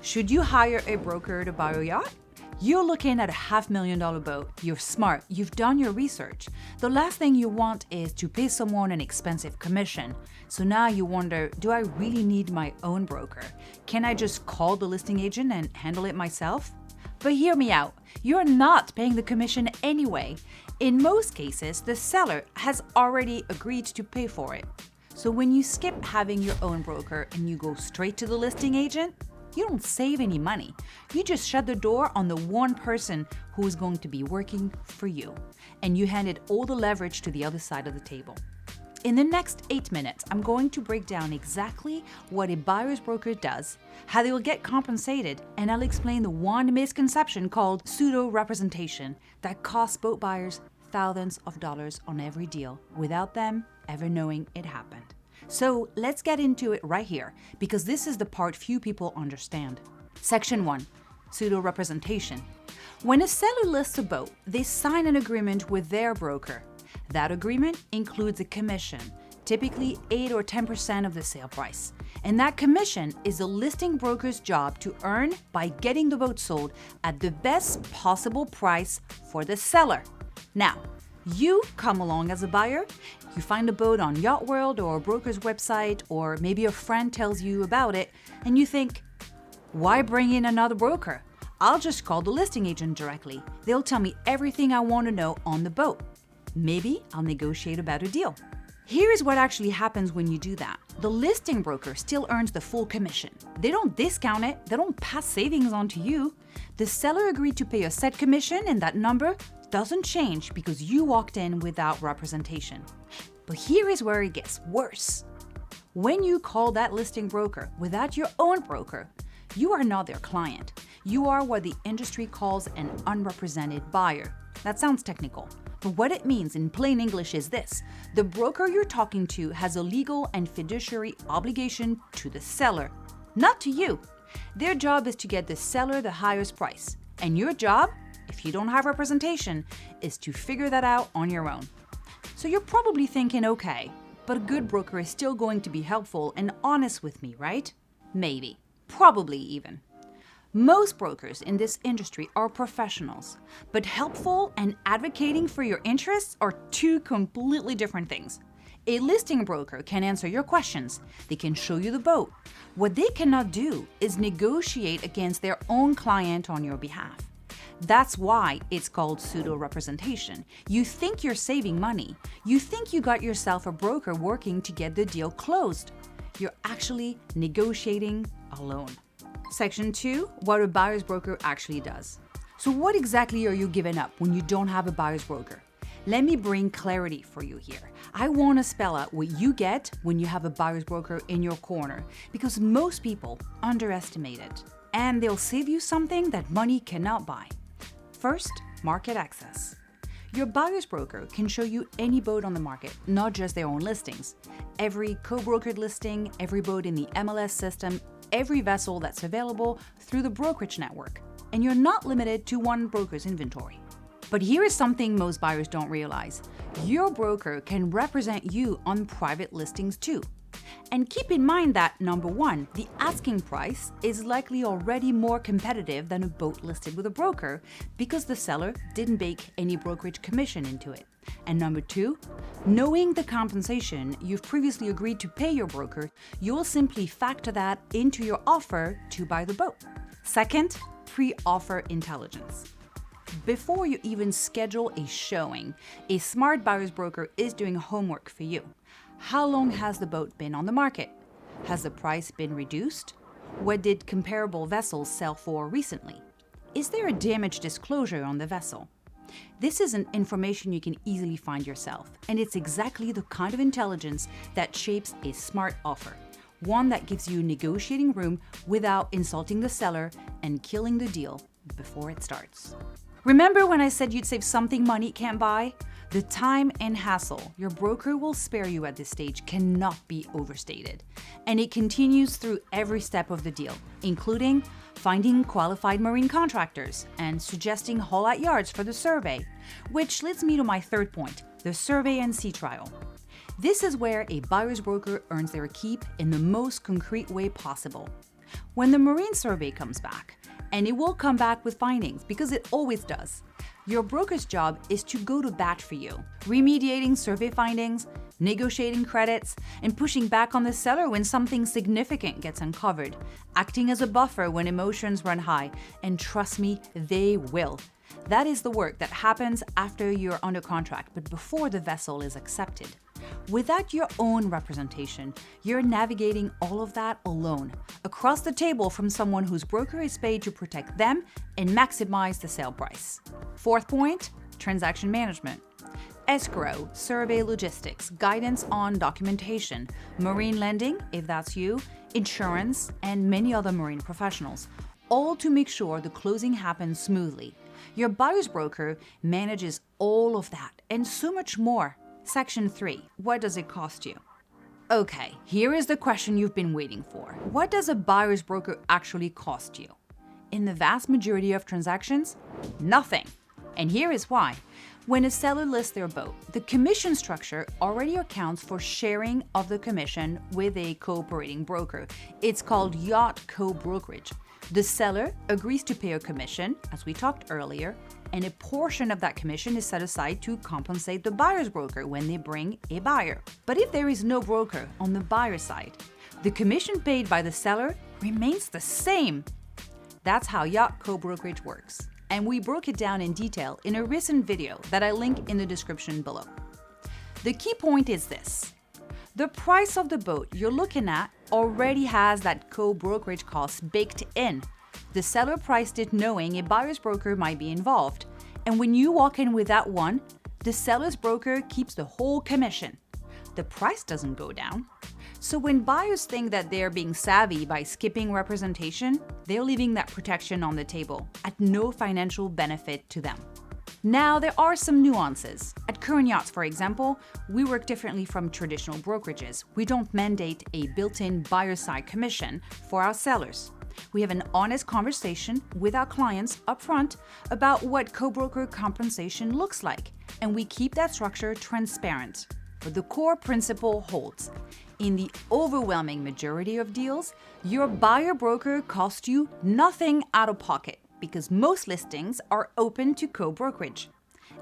Should you hire a broker to buy a yacht? You're looking at a $500,000 boat. You're smart. You've done your research. The last thing you want is to pay someone an expensive commission. So now you wonder, do I really need my own broker? Can I just call the listing agent and handle it myself? But hear me out. You're not paying the commission anyway. In most cases, the seller has already agreed to pay for it. So when you skip having your own broker and you go straight to the listing agent, you don't save any money. You just shut the door on the one person who is going to be working for you. And you handed all the leverage to the other side of the table. In the next 8 minutes, I'm going to break down exactly what a buyer's broker does, how they will get compensated, and I'll explain the one misconception called pseudo representation that costs boat buyers thousands of dollars on every deal without them ever knowing it happened. So let's get into it right here, because this is the part few people understand. Section 1. Pseudo representation. When a seller lists a boat, they sign an agreement with their broker. That agreement includes a commission, typically 8 or 10% of the sale price. And that commission is the listing broker's job to earn by getting the boat sold at the best possible price for the seller. Now, you come along as a buyer, you find a boat on Yacht World or a broker's website, or maybe a friend tells you about it, and you think, why bring in another broker? I'll just call the listing agent directly. They'll tell me everything I want to know on the boat. Maybe I'll negotiate a better deal. Here is what actually happens when you do that. The listing broker still earns the full commission. They don't discount it, they don't pass savings on to you. The seller agreed to pay a set commission, and that number doesn't change because you walked in without representation. But here is where it gets worse. When you call that listing broker without your own broker, you are not their client. You are what the industry calls an unrepresented buyer. That sounds technical, but what it means in plain English is this: the broker you're talking to has a legal and fiduciary obligation to the seller, not to you. Their job is to get the seller the highest price, and your job, if you don't have representation, is to figure that out on your own. So you're probably thinking, okay, but a good broker is still going to be helpful and honest with me, right? Maybe, probably even. Most brokers in this industry are professionals, but helpful and advocating for your interests are two completely different things. A listing broker can answer your questions. They can show you the boat. What they cannot do is negotiate against their own client on your behalf. That's why it's called pseudo representation. You think you're saving money. You think you got yourself a broker working to get the deal closed. You're actually negotiating alone. Section 2, what a buyer's broker actually does. So what exactly are you giving up when you don't have a buyer's broker? Let me bring clarity for you here. I want to spell out what you get when you have a buyer's broker in your corner, because most people underestimate it, and they'll save you something that money cannot buy. First, market access. Your buyer's broker can show you any boat on the market, not just their own listings. Every co-brokered listing, every boat in the MLS system, every vessel that's available through the brokerage network. And you're not limited to one broker's inventory. But here is something most buyers don't realize. Your broker can represent you on private listings too. And keep in mind that, number one, the asking price is likely already more competitive than a boat listed with a broker because the seller didn't bake any brokerage commission into it. And number two, knowing the compensation you've previously agreed to pay your broker, you'll simply factor that into your offer to buy the boat. Second, pre-offer intelligence. Before you even schedule a showing, a smart buyer's broker is doing homework for you. How long has the boat been on the market? Has the price been reduced? What did comparable vessels sell for recently? Is there a damage disclosure on the vessel? This isn't information you can easily find yourself, and it's exactly the kind of intelligence that shapes a smart offer, one that gives you negotiating room without insulting the seller and killing the deal before it starts. Remember when I said you'd save something money can't buy? The time and hassle your broker will spare you at this stage cannot be overstated. And it continues through every step of the deal, including finding qualified marine contractors and suggesting haul-out yards for the survey, which leads me to my third point, the survey and sea trial. This is where a buyer's broker earns their keep in the most concrete way possible. When the marine survey comes back, and it will come back with findings because it always does, your broker's job is to go to bat for you, remediating survey findings, negotiating credits, and pushing back on the seller when something significant gets uncovered, acting as a buffer when emotions run high, and trust me, they will. That is the work that happens after you're under contract, but before the vessel is accepted. Without your own representation, you're navigating all of that alone, across the table from someone whose broker is paid to protect them and maximize the sale price. Fourth point, transaction management. Escrow, survey logistics, guidance on documentation, marine lending, if that's you, insurance, and many other marine professionals, all to make sure the closing happens smoothly. Your buyer's broker manages all of that and so much more. Section 3. What does it cost you? Okay, here is the question you've been waiting for. What does a buyer's broker actually cost you? In the vast majority of transactions, nothing. And here is why. When a seller lists their boat, the commission structure already accounts for sharing of the commission with a cooperating broker. It's called Yacht Co-Brokerage. The seller agrees to pay a commission, as we talked earlier, and a portion of that commission is set aside to compensate the buyer's broker when they bring a buyer. But if there is no broker on the buyer's side, the commission paid by the seller remains the same. That's how Yacht Co-Brokerage works, and we broke it down in detail in a recent video that I link in the description below. The key point is this. The price of the boat you're looking at already has that co-brokerage cost baked in. The seller priced it knowing a buyer's broker might be involved. And when you walk in without one, the seller's broker keeps the whole commission. The price doesn't go down. So when buyers think that they're being savvy by skipping representation, they're leaving that protection on the table at no financial benefit to them. Now, there are some nuances. At Current Yachts, for example, we work differently from traditional brokerages. We don't mandate a built-in buyer-side commission for our sellers. We have an honest conversation with our clients upfront about what co-broker compensation looks like, and we keep that structure transparent. But the core principle holds. In the overwhelming majority of deals, your buyer broker costs you nothing out of pocket because most listings are open to co-brokerage.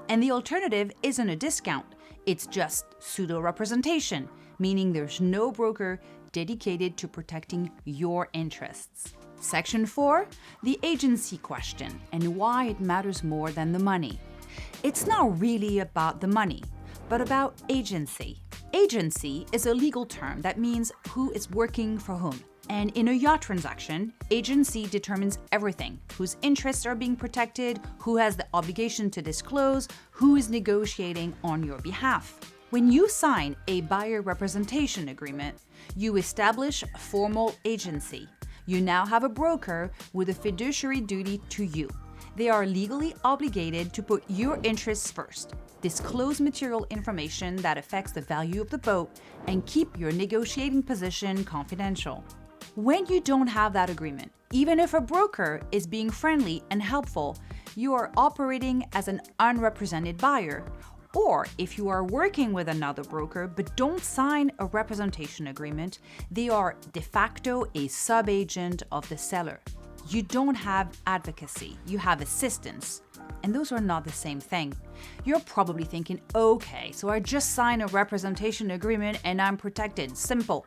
And the alternative isn't a discount, it's just pseudo representation, meaning there's no broker dedicated to protecting your interests. Section 4, the agency question and why it matters more than the money. It's not really about the money, but about agency. Agency is a legal term that means who is working for whom. And in a yacht transaction, agency determines everything: whose interests are being protected, who has the obligation to disclose, who is negotiating on your behalf. When you sign a buyer representation agreement, you establish a formal agency. You now have a broker with a fiduciary duty to you. They are legally obligated to put your interests first, disclose material information that affects the value of the boat, and keep your negotiating position confidential. When you don't have that agreement, even if a broker is being friendly and helpful, you are operating as an unrepresented buyer. Or if you are working with another broker but don't sign a representation agreement, they are de facto a sub-agent of the seller. You don't have advocacy, you have assistance. And those are not the same thing. You're probably thinking, okay, so I just sign a representation agreement and I'm protected. Simple.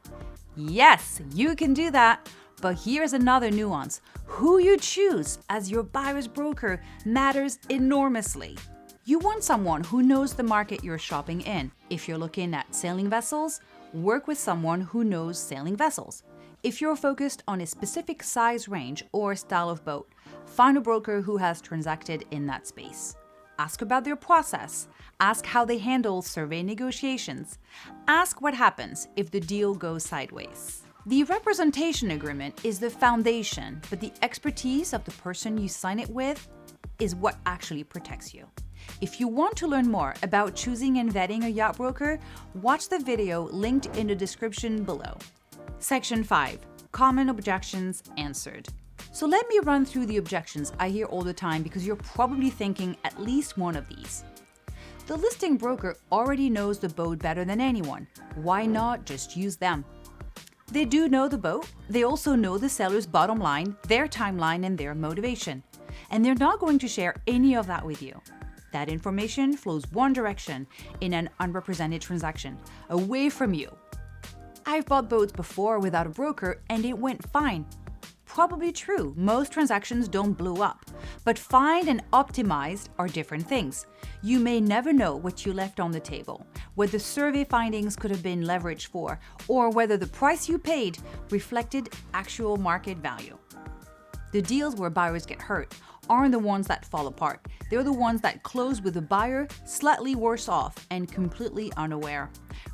Yes, you can do that. But here's another nuance. Who you choose as your buyer's broker matters enormously. You want someone who knows the market you're shopping in. If you're looking at sailing vessels, work with someone who knows sailing vessels. If you're focused on a specific size range or style of boat, find a broker who has transacted in that space. Ask about their process. Ask how they handle survey negotiations. Ask what happens if the deal goes sideways. The representation agreement is the foundation, but the expertise of the person you sign it with is what actually protects you. If you want to learn more about choosing and vetting a yacht broker, watch the video linked in the description below. Section 5. Common objections answered. So let me run through the objections I hear all the time because you're probably thinking at least one of these. The listing broker already knows the boat better than anyone. Why not just use them? They do know the boat. They also know the seller's bottom line, their timeline, and their motivation. And they're not going to share any of that with you. That information flows one direction in an unrepresented transaction, away from you. I've bought boats before without a broker and it went fine. Probably true, most transactions don't blow up, but find and optimized are different things. You may never know what you left on the table, what the survey findings could have been leveraged for, or whether the price you paid reflected actual market value. The deals where buyers get hurt aren't the ones that fall apart. They're the ones that close with the buyer slightly worse off and completely unaware.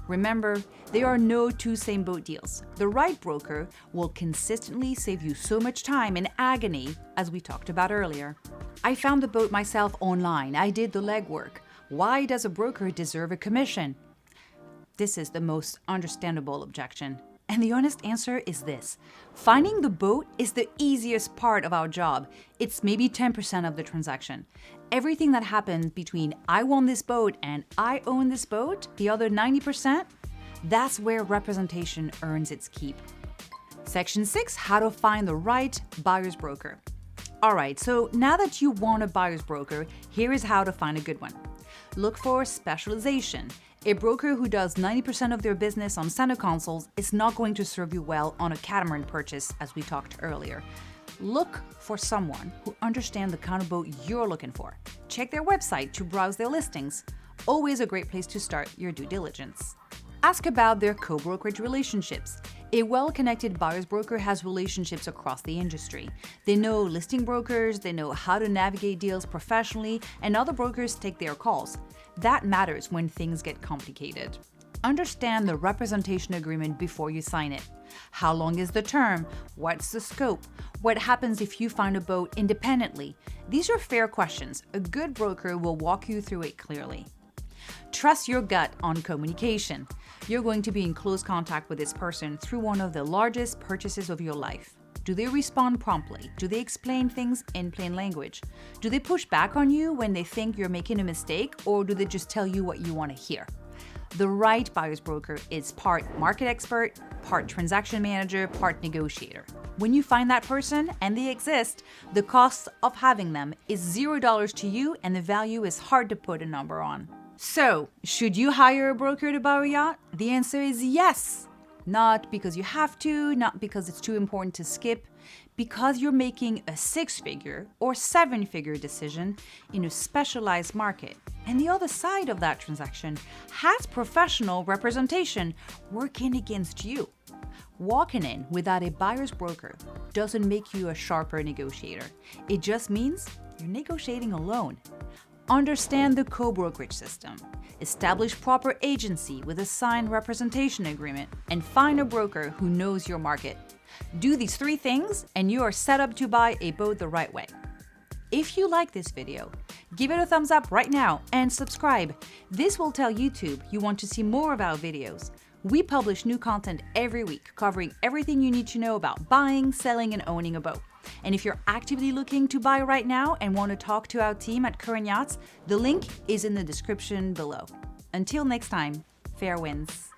Remember, there are no two same boat deals. The right broker will consistently save you so much time and agony, as we talked about earlier. I found the boat myself online. I did the legwork. Why does a broker deserve a commission? This is the most understandable objection. And the honest answer is this. Finding the boat is the easiest part of our job. It's maybe 10% of the transaction. Everything that happens between I want this boat and I own this boat, the other 90%, that's where representation earns its keep. Section 6, how to find the right buyer's broker. All right, so now that you want a buyer's broker, here is how to find a good one. Look for specialization. A broker who does 90% of their business on center consoles is not going to serve you well on a catamaran purchase, as we talked earlier. Look for someone who understands the kind of boat you're looking for. Check their website to browse their listings. Always a great place to start your due diligence. Ask about their co-brokerage relationships. A well-connected buyer's broker has relationships across the industry. They know listing brokers, they know how to navigate deals professionally, and other brokers take their calls. That matters when things get complicated. Understand the representation agreement before you sign it. How long is the term? What's the scope? What happens if you find a boat independently? These are fair questions. A good broker will walk you through it clearly. Trust your gut on communication. You're going to be in close contact with this person through one of the largest purchases of your life. Do they respond promptly? Do they explain things in plain language? Do they push back on you when they think you're making a mistake, or do they just tell you what you want to hear? The right buyer's broker is part market expert, part transaction manager, part negotiator. When you find that person, and they exist, the cost of having them is $0 to you, and the value is hard to put a number on. So, should you hire a broker to buy a yacht? The answer is yes. Not because you have to, not because it's too important to skip, because you're making a 6-figure or 7-figure decision in a specialized market. And the other side of that transaction has professional representation working against you. Walking in without a buyer's broker doesn't make you a sharper negotiator. It just means you're negotiating alone. Understand the co-brokerage system. Establish proper agency with a signed representation agreement, and find a broker who knows your market. Do these 3 things and you are set up to buy a boat the right way. If you like this video, give it a thumbs up right now and subscribe. This will tell YouTube you want to see more of our videos. We publish new content every week covering everything you need to know about buying, selling, and owning a boat. And if you're actively looking to buy right now and want to talk to our team at Current Yachts, the link is in the description below. Until next time, fair winds.